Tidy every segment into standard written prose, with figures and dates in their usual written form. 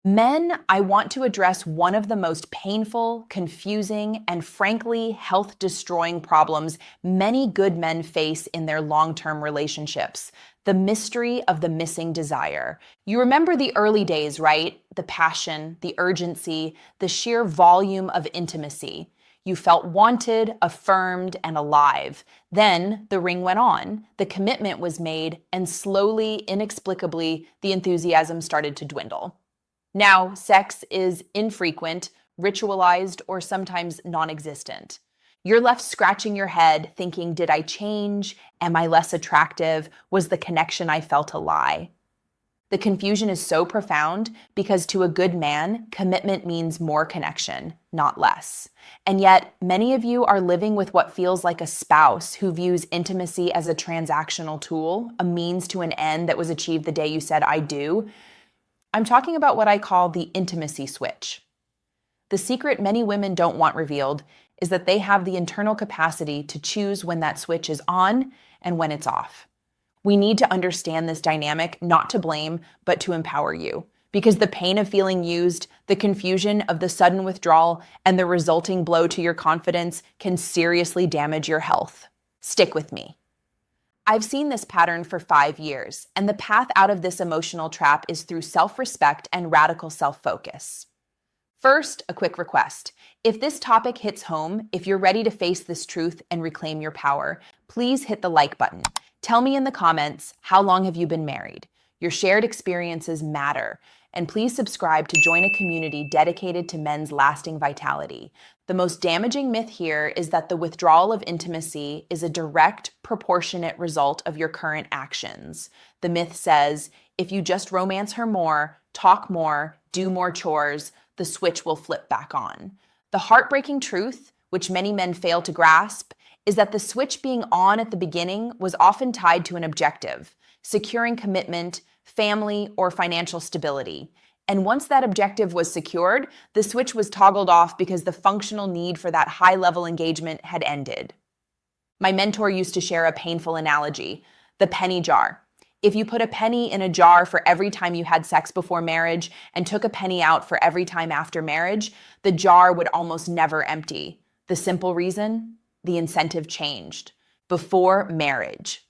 Men, I want to address one of the most painful, confusing, and frankly health-destroying problems many good men face in their long-term relationships: the mystery of the missing desire. You remember the early days, right? The passion, the urgency, the sheer volume of intimacy. You felt wanted, affirmed, and alive. Then the ring went on, the commitment was made, and slowly, inexplicably, the enthusiasm started to dwindle. Now, sex is infrequent, ritualized, or sometimes non-existent. You're left scratching your head, thinking, did I change? Am I less attractive? Was the connection I felt a lie? The confusion is so profound because to a good man, commitment means more connection, not less. And yet, many of you are living with what feels like a spouse who views intimacy as a transactional tool, a means to an end that was achieved the day you said, I do. I'm talking about what I call the intimacy switch. The secret many women don't want revealed is that they have the internal capacity to choose when that switch is on and when it's off. We need to understand this dynamic, not to blame, but to empower you. Because the pain of feeling used, the confusion of the sudden withdrawal, and the resulting blow to your confidence can seriously damage your health. Stick with me. I've seen this pattern for 5 years, and the path out of this emotional trap is through self-respect and radical self-focus. First, a quick request. If this topic hits home, if you're ready to face this truth and reclaim your power, please hit the like button. Tell me in the comments, how long have you been married? Your shared experiences matter. And please subscribe to join a community dedicated to men's lasting vitality. The most damaging myth here is that the withdrawal of intimacy is a direct, proportionate result of your current actions. The myth says, if you just romance her more, talk more, do more chores, the switch will flip back on. The heartbreaking truth, which many men fail to grasp, is that the switch being on at the beginning was often tied to an objective: securing commitment, family, or financial stability. And once that objective was secured, the switch was toggled off because the functional need for that high-level engagement had ended. My mentor used to share a painful analogy: the penny jar. If you put a penny in a jar for every time you had sex before marriage and took a penny out for every time after marriage, the jar would almost never empty. The simple reason? The incentive changed. Before marriage,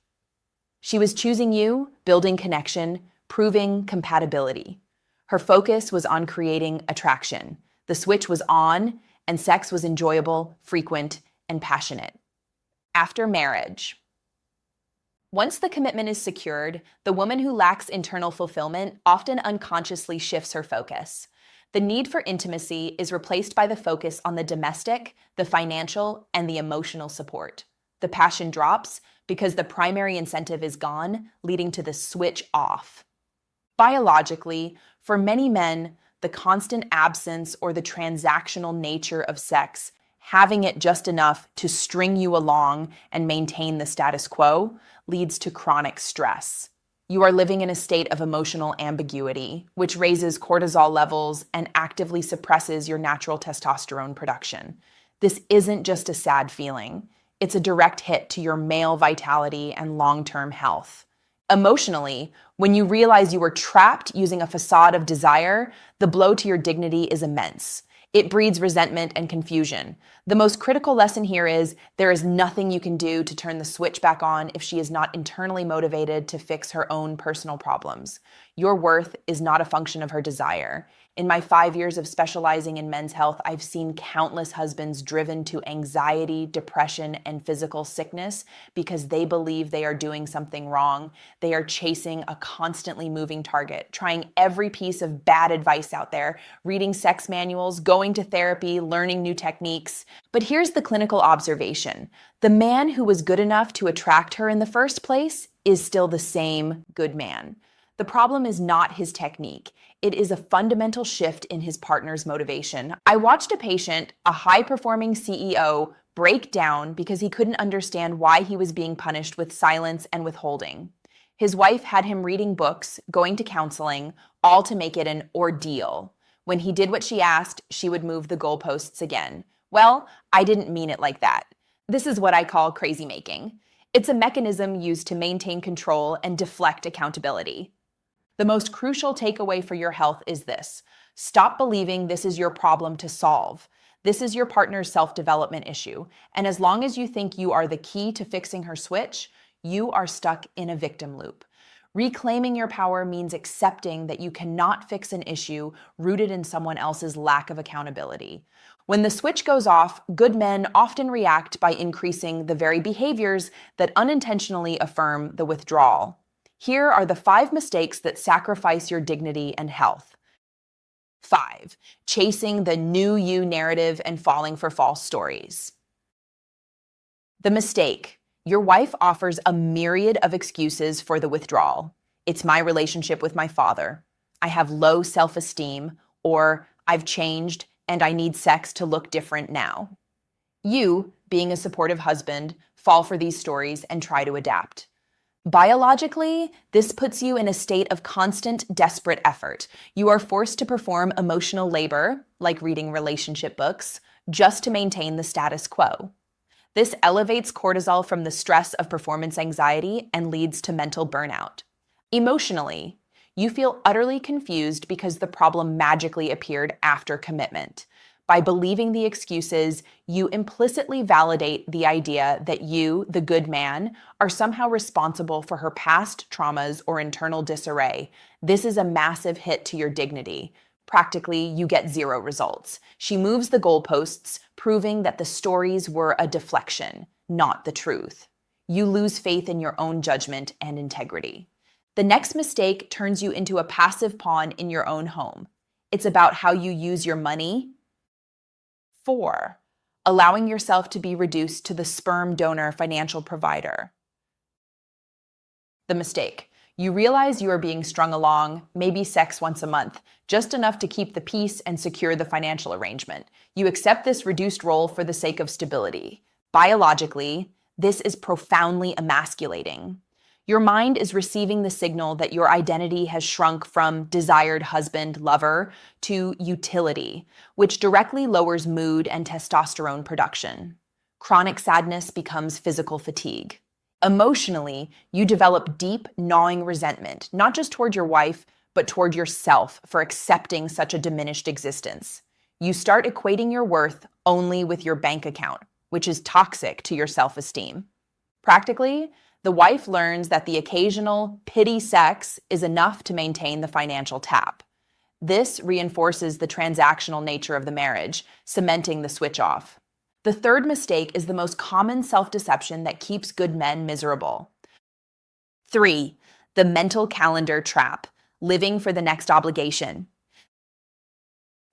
she was choosing you, building connection, proving compatibility. Her focus was on creating attraction. The switch was on, and sex was enjoyable, frequent, and passionate. After marriage. Once the commitment is secured, the woman who lacks internal fulfillment often unconsciously shifts her focus. The need for intimacy is replaced by the focus on the domestic, the financial, and the emotional support. The passion drops because the primary incentive is gone, leading to the switch off. Biologically, for many men, the constant absence or the transactional nature of sex, having it just enough to string you along and maintain the status quo, leads to chronic stress. You are living in a state of emotional ambiguity, which raises cortisol levels and actively suppresses your natural testosterone production. This isn't just a sad feeling. It's a direct hit to your male vitality and long-term health. Emotionally, when you realize you were trapped using a facade of desire, the blow to your dignity is immense. It breeds resentment and confusion. The most critical lesson here is there is nothing you can do to turn the switch back on if she is not internally motivated to fix her own personal problems. Your worth is not a function of her desire. In my 5 years of specializing in men's health, I've seen countless husbands driven to anxiety, depression, and physical sickness because they believe they are doing something wrong. They are chasing a constantly moving target, trying every piece of bad advice out there, reading sex manuals, going to therapy, learning new techniques. But here's the clinical observation. The man who was good enough to attract her in the first place is still the same good man. The problem is not his technique. It is a fundamental shift in his partner's motivation. I watched a patient, a high-performing CEO, break down because he couldn't understand why he was being punished with silence and withholding. His wife had him reading books, going to counseling, all to make it an ordeal. When he did what she asked, she would move the goalposts again. Well, I didn't mean it like that. This is what I call crazy making. It's a mechanism used to maintain control and deflect accountability. The most crucial takeaway for your health is this: Stop believing this is your problem to solve. This is your partner's self-development issue, and as long as you think you are the key to fixing her switch, you are stuck in a victim loop. Reclaiming your power means accepting that you cannot fix an issue rooted in someone else's lack of accountability. When the switch goes off, good men often react by increasing the very behaviors that unintentionally affirm the withdrawal. Here are the 5 mistakes that sacrifice your dignity and health. 5. Chasing the new you narrative and falling for false stories. The mistake. Your wife offers a myriad of excuses for the withdrawal. It's my relationship with my father. I have low self-esteem, or I've changed and I need sex to look different now. You, being a supportive husband, fall for these stories and try to adapt. Biologically, this puts you in a state of constant, desperate effort. You are forced to perform emotional labor, like reading relationship books, just to maintain the status quo. This elevates cortisol from the stress of performance anxiety and leads to mental burnout. Emotionally, you feel utterly confused because the problem magically appeared after commitment. By believing the excuses, you implicitly validate the idea that you, the good man, are somehow responsible for her past traumas or internal disarray. This is a massive hit to your dignity. Practically, you get 0 results. She moves the goalposts, proving that the stories were a deflection, not the truth. You lose faith in your own judgment and integrity. The next mistake turns you into a passive pawn in your own home. It's about how you use your money. 4. Allowing yourself to be reduced to the sperm donor financial provider. The mistake. You realize you are being strung along, maybe sex once a month, just enough to keep the peace and secure the financial arrangement. You accept this reduced role for the sake of stability. Biologically, this is profoundly emasculating. Your mind is receiving the signal that your identity has shrunk from desired husband, lover, to utility, which directly lowers mood and testosterone production. Chronic sadness becomes physical fatigue. Emotionally, you develop deep, gnawing resentment, not just toward your wife, but toward yourself for accepting such a diminished existence. You start equating your worth only with your bank account, which is toxic to your self-esteem. Practically, the wife learns that the occasional pity sex is enough to maintain the financial tap. This reinforces the transactional nature of the marriage, cementing the switch off. The third mistake is the most common self-deception that keeps good men miserable. 3. The mental calendar trap, living for the next obligation.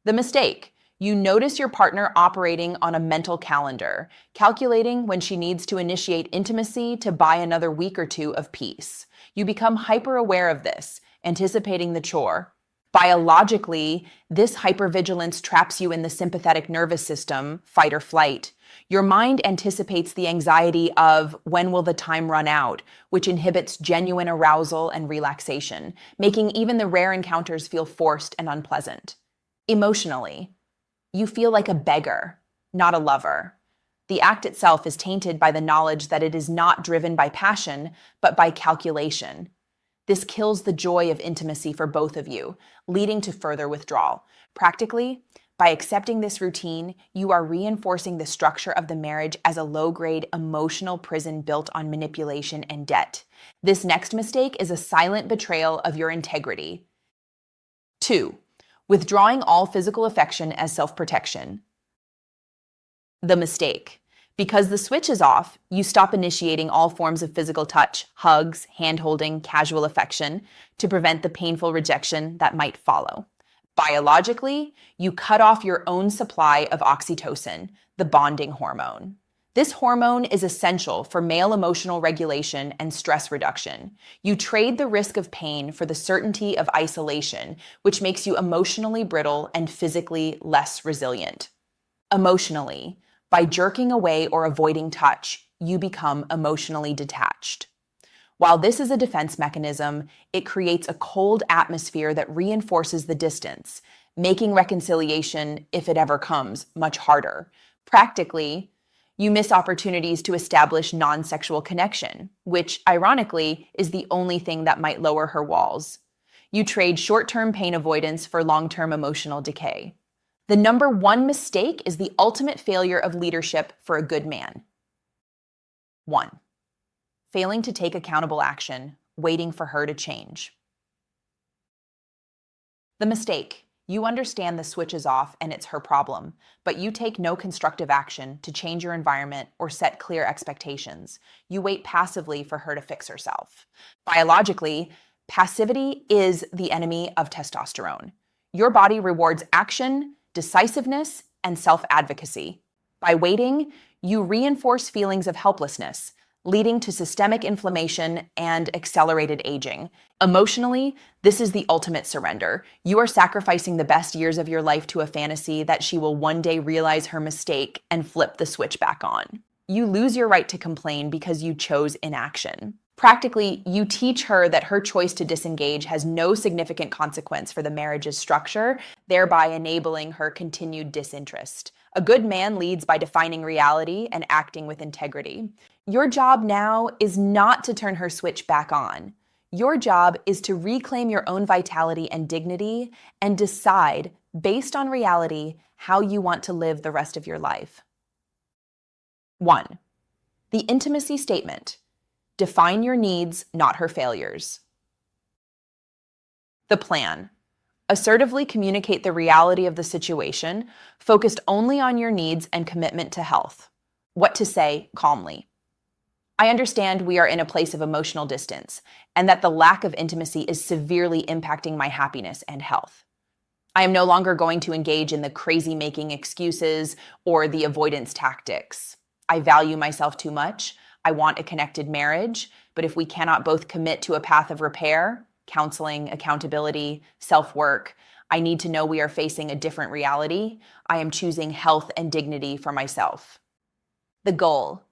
The mistake. You notice your partner operating on a mental calendar, calculating when she needs to initiate intimacy to buy another week or 2 of peace. You become hyper-aware of this, anticipating the chore. Biologically, this hypervigilance traps you in the sympathetic nervous system, fight or flight. Your mind anticipates the anxiety of when will the time run out, which inhibits genuine arousal and relaxation, making even the rare encounters feel forced and unpleasant. Emotionally, you feel like a beggar, not a lover. The act itself is tainted by the knowledge that it is not driven by passion, but by calculation. This kills the joy of intimacy for both of you, leading to further withdrawal. Practically, by accepting this routine, you are reinforcing the structure of the marriage as a low-grade emotional prison built on manipulation and debt. This next mistake is a silent betrayal of your integrity. 2. Withdrawing all physical affection as self-protection. The mistake. Because the switch is off, you stop initiating all forms of physical touch, hugs, hand-holding, casual affection, to prevent the painful rejection that might follow. Biologically, you cut off your own supply of oxytocin, the bonding hormone. This hormone is essential for male emotional regulation and stress reduction. You trade the risk of pain for the certainty of isolation, which makes you emotionally brittle and physically less resilient. Emotionally, by jerking away or avoiding touch, you become emotionally detached. While this is a defense mechanism, it creates a cold atmosphere that reinforces the distance, making reconciliation, if it ever comes, much harder. Practically, you miss opportunities to establish non-sexual connection, which, ironically, is the only thing that might lower her walls. You trade short-term pain avoidance for long-term emotional decay. The number one mistake is the ultimate failure of leadership for a good man. 1. Failing to take accountable action, waiting for her to change. The mistake: you understand the switch is off and it's her problem, but you take no constructive action to change your environment or set clear expectations. You wait passively for her to fix herself. Biologically, passivity is the enemy of testosterone. Your body rewards action, decisiveness, and self-advocacy. By waiting, you reinforce feelings of helplessness, leading to systemic inflammation and accelerated aging. Emotionally, this is the ultimate surrender. You are sacrificing the best years of your life to a fantasy that she will one day realize her mistake and flip the switch back on. You lose your right to complain because you chose inaction. Practically, you teach her that her choice to disengage has no significant consequence for the marriage's structure, thereby enabling her continued disinterest. A good man leads by defining reality and acting with integrity. Your job now is not to turn her switch back on. Your job is to reclaim your own vitality and dignity and decide, based on reality, how you want to live the rest of your life. 1. The intimacy statement. Define your needs, not her failures. The plan. Assertively communicate the reality of the situation, focused only on your needs and commitment to health. What to say calmly. I understand we are in a place of emotional distance, and that the lack of intimacy is severely impacting my happiness and health. I am no longer going to engage in the crazy-making excuses or the avoidance tactics. I value myself too much. I want a connected marriage, but if we cannot both commit to a path of repair, counseling, accountability, self-work, I need to know we are facing a different reality. I am choosing health and dignity for myself. The goal.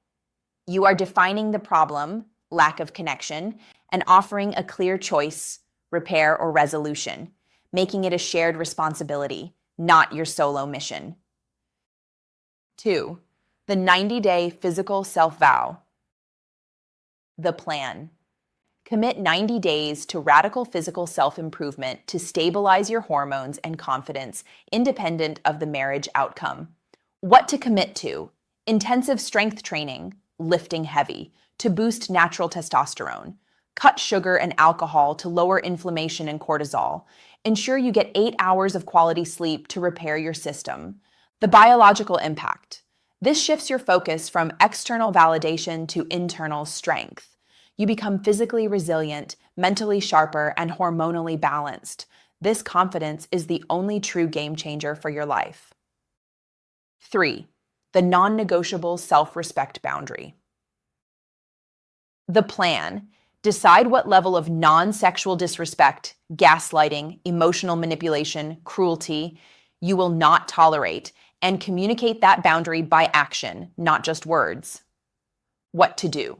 You are defining the problem, lack of connection, and offering a clear choice, repair, or resolution, making it a shared responsibility, not your solo mission. 2. The 90-day physical self-vow. The plan. Commit 90 days to radical physical self-improvement to stabilize your hormones and confidence, independent of the marriage outcome. What to commit to? Intensive strength training, lifting heavy, to boost natural testosterone. Cut sugar and alcohol to lower inflammation and cortisol. Ensure you get 8 hours of quality sleep to repair your system. The biological impact. This shifts your focus from external validation to internal strength. You become physically resilient, mentally sharper, and hormonally balanced. This confidence is the only true game changer for your life. 3. The non-negotiable self-respect boundary. The plan. Decide what level of non-sexual disrespect, gaslighting, emotional manipulation, cruelty you will not tolerate, and communicate that boundary by action, not just words. What to do?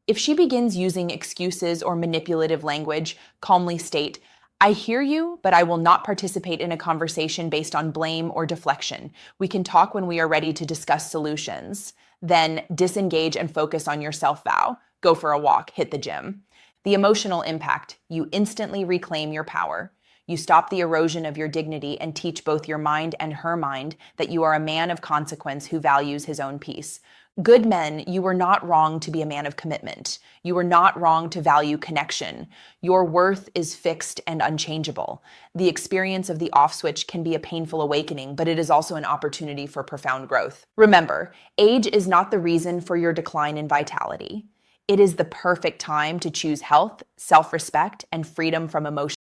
If she begins using excuses or manipulative language, calmly state, I hear you, but I will not participate in a conversation based on blame or deflection. We can talk when we are ready to discuss solutions. Then disengage and focus on your self-vow. Go for a walk, hit the gym. The emotional impact. You instantly reclaim your power. You stop the erosion of your dignity and teach both your mind and her mind that you are a man of consequence who values his own peace. Good men, you were not wrong to be a man of commitment. You were not wrong to value connection. Your worth is fixed and unchangeable. The experience of the off switch can be a painful awakening, but it is also an opportunity for profound growth. Remember, age is not the reason for your decline in vitality. It is the perfect time to choose health, self-respect, and freedom from emotion.